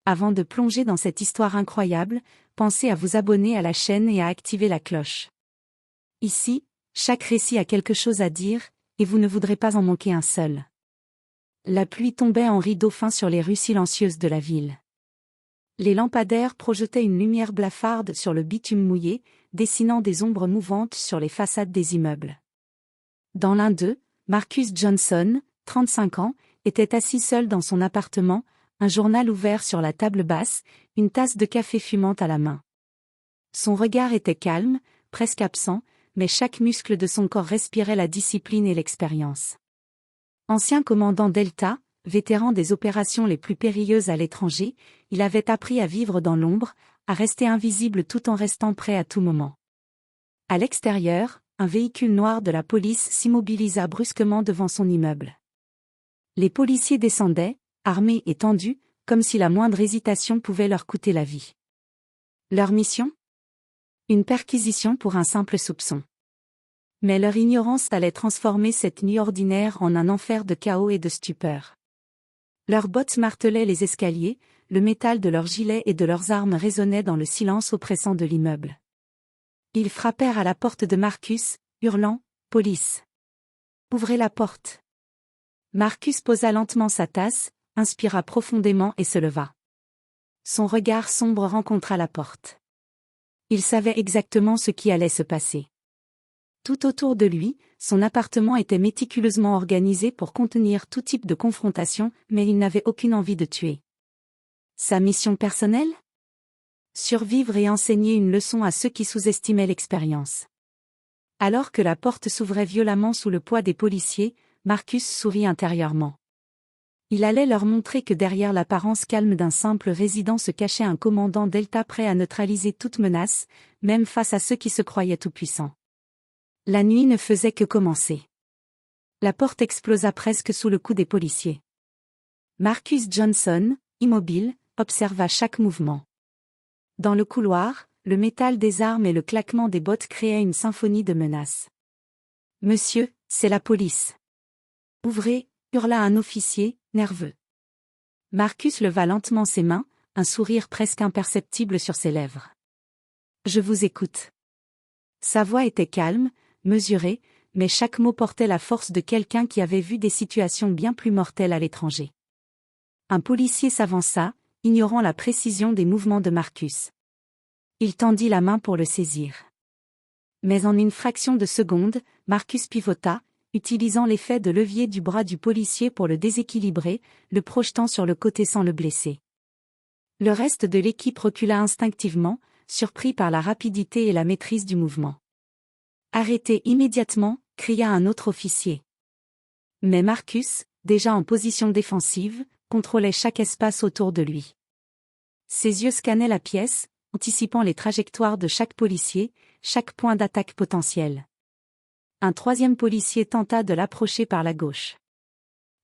Avant de plonger dans cette histoire incroyable, pensez à vous abonner à la chaîne et à activer la cloche. Ici, chaque récit a quelque chose à dire, et vous ne voudrez pas en manquer un seul. La pluie tombait en rideau fin sur les rues silencieuses de la ville. Les lampadaires projetaient une lumière blafarde sur le bitume mouillé, dessinant des ombres mouvantes sur les façades des immeubles. Dans l'un d'eux, Marcus Johnson, 35 ans, était assis seul dans son appartement, un journal ouvert sur la table basse, une tasse de café fumante à la main. Son regard était calme, presque absent, mais chaque muscle de son corps respirait la discipline et l'expérience. Ancien commandant Delta, vétéran des opérations les plus périlleuses à l'étranger, il avait appris à vivre dans l'ombre, à rester invisible tout en restant prêt à tout moment. À l'extérieur, un véhicule noir de la police s'immobilisa brusquement devant son immeuble. Les policiers descendaient, armés et tendus, comme si la moindre hésitation pouvait leur coûter la vie. Leur mission ? Une perquisition pour un simple soupçon. Mais leur ignorance allait transformer cette nuit ordinaire en un enfer de chaos et de stupeur. Leurs bottes martelaient les escaliers, le métal de leurs gilets et de leurs armes résonnait dans le silence oppressant de l'immeuble. Ils frappèrent à la porte de Marcus, hurlant « Police !» « Ouvrez la porte !» Marcus posa lentement sa tasse, inspira profondément et se leva. Son regard sombre rencontra la porte. Il savait exactement ce qui allait se passer. Tout autour de lui, son appartement était méticuleusement organisé pour contenir tout type de confrontation, mais il n'avait aucune envie de tuer. Sa mission personnelle ? Survivre et enseigner une leçon à ceux qui sous-estimaient l'expérience. Alors que la porte s'ouvrait violemment sous le poids des policiers, Marcus sourit intérieurement. Il allait leur montrer que derrière l'apparence calme d'un simple résident se cachait un commandant Delta prêt à neutraliser toute menace, même face à ceux qui se croyaient tout-puissants. La nuit ne faisait que commencer. La porte explosa presque sous le coup des policiers. Marcus Johnson, immobile, observa chaque mouvement. Dans le couloir, le métal des armes et le claquement des bottes créaient une symphonie de menaces. « Monsieur, c'est la police. »« Ouvrez !» hurla un officier, nerveux. Marcus leva lentement ses mains, un sourire presque imperceptible sur ses lèvres. « Je vous écoute. » Sa voix était calme, mesurée, mais chaque mot portait la force de quelqu'un qui avait vu des situations bien plus mortelles à l'étranger. Un policier s'avança, ignorant la précision des mouvements de Marcus. Il tendit la main pour le saisir. Mais en une fraction de seconde, Marcus pivota, utilisant l'effet de levier du bras du policier pour le déséquilibrer, le projetant sur le côté sans le blesser. Le reste de l'équipe recula instinctivement, surpris par la rapidité et la maîtrise du mouvement. « Arrêtez immédiatement !» cria un autre officier. Mais Marcus, déjà en position défensive, contrôlait chaque espace autour de lui. Ses yeux scannaient la pièce, anticipant les trajectoires de chaque policier, chaque point d'attaque potentiel. Un troisième policier tenta de l'approcher par la gauche.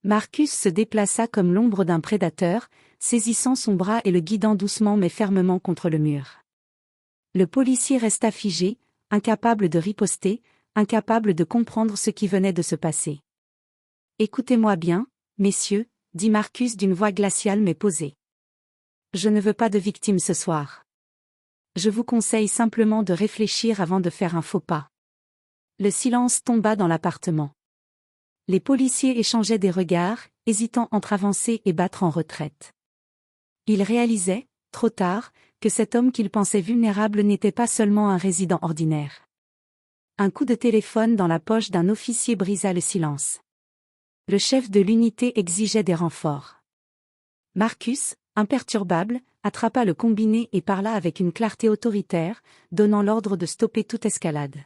Marcus se déplaça comme l'ombre d'un prédateur, saisissant son bras et le guidant doucement mais fermement contre le mur. Le policier resta figé, incapable de riposter, incapable de comprendre ce qui venait de se passer. « Écoutez-moi bien, messieurs » dit Marcus d'une voix glaciale mais posée. « Je ne veux pas de victimes ce soir. Je vous conseille simplement de réfléchir avant de faire un faux pas. » Le silence tomba dans l'appartement. Les policiers échangeaient des regards, hésitant entre avancer et battre en retraite. Ils réalisaient, trop tard, que cet homme qu'ils pensaient vulnérable n'était pas seulement un résident ordinaire. Un coup de téléphone dans la poche d'un officier brisa le silence. Le chef de l'unité exigeait des renforts. Marcus, imperturbable, attrapa le combiné et parla avec une clarté autoritaire, donnant l'ordre de stopper toute escalade.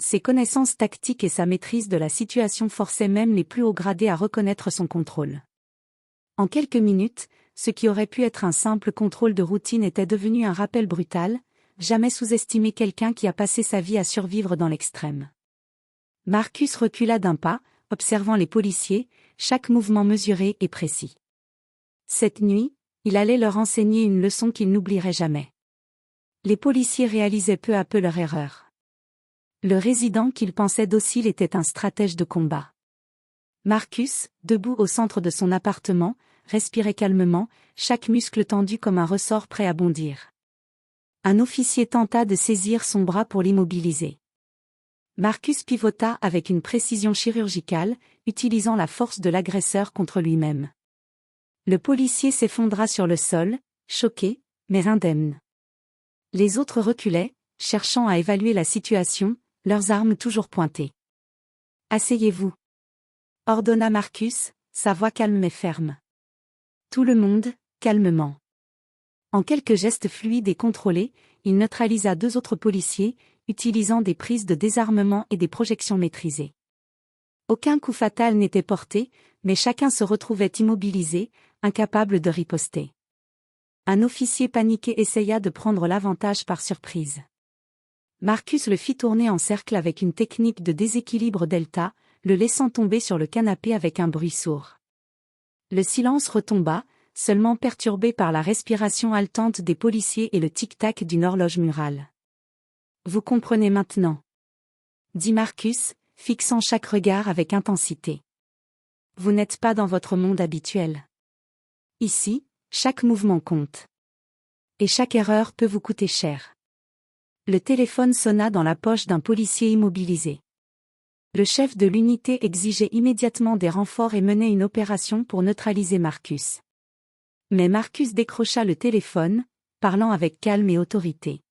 Ses connaissances tactiques et sa maîtrise de la situation forçaient même les plus hauts gradés à reconnaître son contrôle. En quelques minutes, ce qui aurait pu être un simple contrôle de routine était devenu un rappel brutal, jamais sous-estimer quelqu'un qui a passé sa vie à survivre dans l'extrême. Marcus recula d'un pas, observant les policiers, chaque mouvement mesuré et précis. Cette nuit, il allait leur enseigner une leçon qu'ils n'oublieraient jamais. Les policiers réalisaient peu à peu leur erreur. Le résident qu'ils pensaient docile était un stratège de combat. Marcus, debout au centre de son appartement, respirez calmement, chaque muscle tendu comme un ressort prêt à bondir. Un officier tenta de saisir son bras pour l'immobiliser. Marcus pivota avec une précision chirurgicale, utilisant la force de l'agresseur contre lui-même. Le policier s'effondra sur le sol, choqué, mais indemne. Les autres reculaient, cherchant à évaluer la situation, leurs armes toujours pointées. « Asseyez-vous » ordonna Marcus, sa voix calme mais ferme. Tout le monde, calmement. En quelques gestes fluides et contrôlés, il neutralisa 2 autres policiers, utilisant des prises de désarmement et des projections maîtrisées. Aucun coup fatal n'était porté, mais chacun se retrouvait immobilisé, incapable de riposter. Un officier paniqué essaya de prendre l'avantage par surprise. Marcus le fit tourner en cercle avec une technique de déséquilibre delta, le laissant tomber sur le canapé avec un bruit sourd. Le silence retomba, seulement perturbé par la respiration haletante des policiers et le tic-tac d'une horloge murale. « Vous comprenez maintenant » dit Marcus, fixant chaque regard avec intensité. « Vous n'êtes pas dans votre monde habituel. Ici, chaque mouvement compte. Et chaque erreur peut vous coûter cher. » Le téléphone sonna dans la poche d'un policier immobilisé. Le chef de l'unité exigeait immédiatement des renforts et menait une opération pour neutraliser Marcus. Mais Marcus décrocha le téléphone, parlant avec calme et autorité.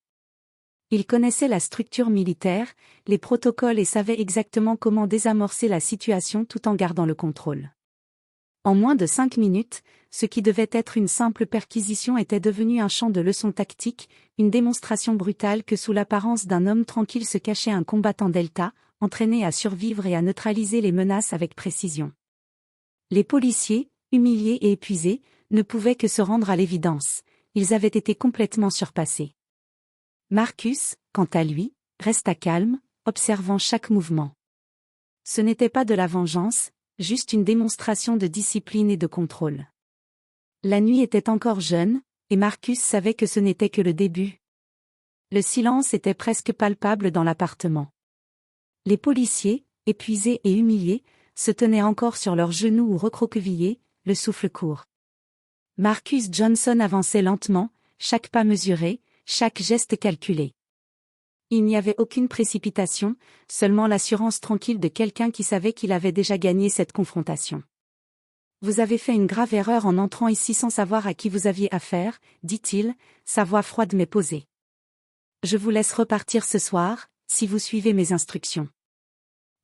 Il connaissait la structure militaire, les protocoles et savait exactement comment désamorcer la situation tout en gardant le contrôle. En moins de 5 minutes, ce qui devait être une simple perquisition était devenu un champ de leçons tactiques, une démonstration brutale que sous l'apparence d'un homme tranquille se cachait un combattant Delta, entraîné à survivre et à neutraliser les menaces avec précision. Les policiers, humiliés et épuisés, ne pouvaient que se rendre à l'évidence, ils avaient été complètement surpassés. Marcus, quant à lui, resta calme, observant chaque mouvement. Ce n'était pas de la vengeance, juste une démonstration de discipline et de contrôle. La nuit était encore jeune, et Marcus savait que ce n'était que le début. Le silence était presque palpable dans l'appartement. Les policiers, épuisés et humiliés, se tenaient encore sur leurs genoux ou recroquevillés, le souffle court. Marcus Johnson avançait lentement, chaque pas mesuré, chaque geste calculé. Il n'y avait aucune précipitation, seulement l'assurance tranquille de quelqu'un qui savait qu'il avait déjà gagné cette confrontation. « Vous avez fait une grave erreur en entrant ici sans savoir à qui vous aviez affaire, » dit-il, sa voix froide mais posée. « Je vous laisse repartir ce soir, si vous suivez mes instructions. »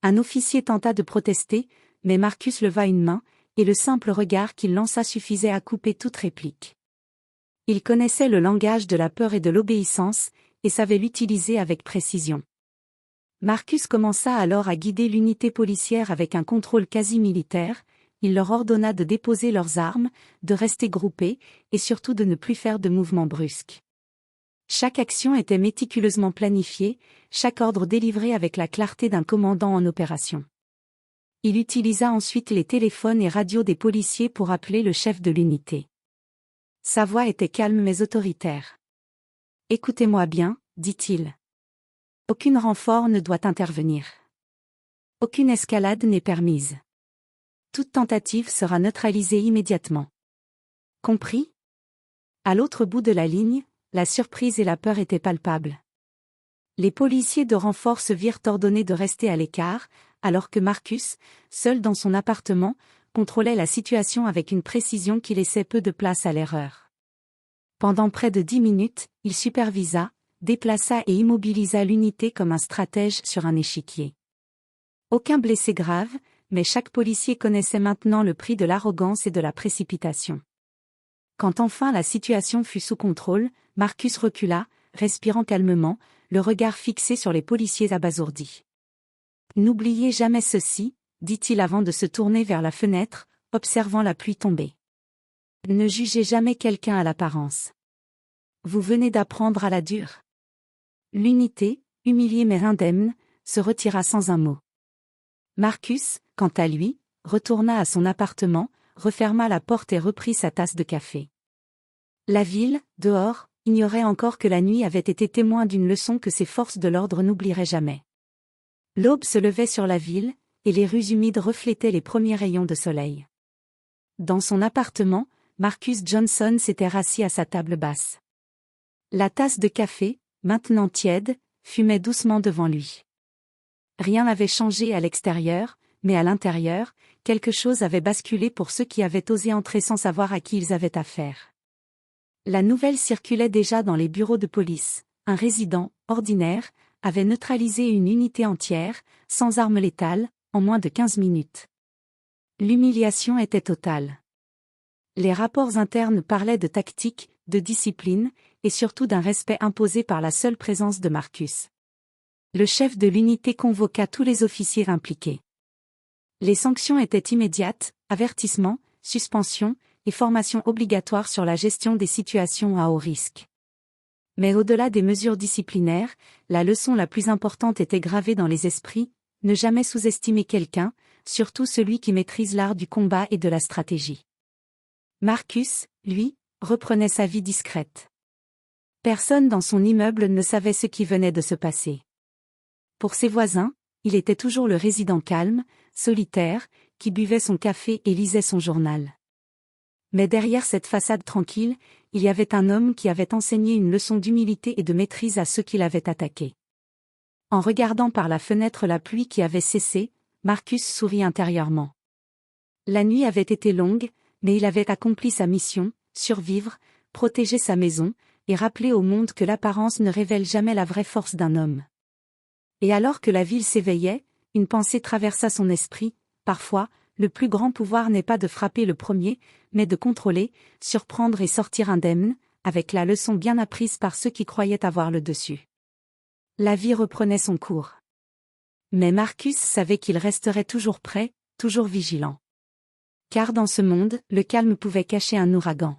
Un officier tenta de protester, mais Marcus leva une main, et le simple regard qu'il lança suffisait à couper toute réplique. Il connaissait le langage de la peur et de l'obéissance, et savait l'utiliser avec précision. Marcus commença alors à guider l'unité policière avec un contrôle quasi militaire, il leur ordonna de déposer leurs armes, de rester groupés, et surtout de ne plus faire de mouvements brusques. Chaque action était méticuleusement planifiée, chaque ordre délivré avec la clarté d'un commandant en opération. Il utilisa ensuite les téléphones et radios des policiers pour appeler le chef de l'unité. Sa voix était calme mais autoritaire. « Écoutez-moi bien, » dit-il. « Aucun renfort ne doit intervenir. Aucune escalade n'est permise. Toute tentative sera neutralisée immédiatement. Compris ? » À l'autre bout de la ligne, la surprise et la peur étaient palpables. Les policiers de renfort se virent ordonnés de rester à l'écart, alors que Marcus, seul dans son appartement, contrôlait la situation avec une précision qui laissait peu de place à l'erreur. Pendant près de 10 minutes, il supervisa, déplaça et immobilisa l'unité comme un stratège sur un échiquier. Aucun blessé grave, mais chaque policier connaissait maintenant le prix de l'arrogance et de la précipitation. Quand enfin la situation fut sous contrôle, Marcus recula, respirant calmement, le regard fixé sur les policiers abasourdis. « N'oubliez jamais ceci, » dit-il avant de se tourner vers la fenêtre, observant la pluie tomber. « Ne jugez jamais quelqu'un à l'apparence. Vous venez d'apprendre à la dure. » L'unité, humiliée mais indemne, se retira sans un mot. Marcus, quant à lui, retourna à son appartement, referma la porte et reprit sa tasse de café. La ville, dehors, ignorait encore que la nuit avait été témoin d'une leçon que ses forces de l'ordre n'oublieraient jamais. L'aube se levait sur la ville, et les rues humides reflétaient les premiers rayons de soleil. Dans son appartement, Marcus Johnson s'était rassis à sa table basse. La tasse de café, maintenant tiède, fumait doucement devant lui. Rien n'avait changé à l'extérieur, mais à l'intérieur, quelque chose avait basculé pour ceux qui avaient osé entrer sans savoir à qui ils avaient affaire. La nouvelle circulait déjà dans les bureaux de police. Un résident, ordinaire, avait neutralisé une unité entière, sans arme létale, en moins de 15 minutes. L'humiliation était totale. Les rapports internes parlaient de tactique, de discipline, et surtout d'un respect imposé par la seule présence de Marcus. Le chef de l'unité convoqua tous les officiers impliqués. Les sanctions étaient immédiates, avertissement, suspension, et formation obligatoire sur la gestion des situations à haut risque. Mais au-delà des mesures disciplinaires, la leçon la plus importante était gravée dans les esprits: ne jamais sous-estimer quelqu'un, surtout celui qui maîtrise l'art du combat et de la stratégie. Marcus, lui, reprenait sa vie discrète. Personne dans son immeuble ne savait ce qui venait de se passer. Pour ses voisins, il était toujours le résident calme, solitaire, qui buvait son café et lisait son journal. Mais derrière cette façade tranquille, il y avait un homme qui avait enseigné une leçon d'humilité et de maîtrise à ceux qui l'avaient attaqué. En regardant par la fenêtre la pluie qui avait cessé, Marcus sourit intérieurement. La nuit avait été longue, mais il avait accompli sa mission: survivre, protéger sa maison, et rappeler au monde que l'apparence ne révèle jamais la vraie force d'un homme. Et alors que la ville s'éveillait, une pensée traversa son esprit: parfois, le plus grand pouvoir n'est pas de frapper le premier, mais de contrôler, surprendre et sortir indemne, avec la leçon bien apprise par ceux qui croyaient avoir le dessus. La vie reprenait son cours. Mais Marcus savait qu'il resterait toujours prêt, toujours vigilant. Car dans ce monde, le calme pouvait cacher un ouragan.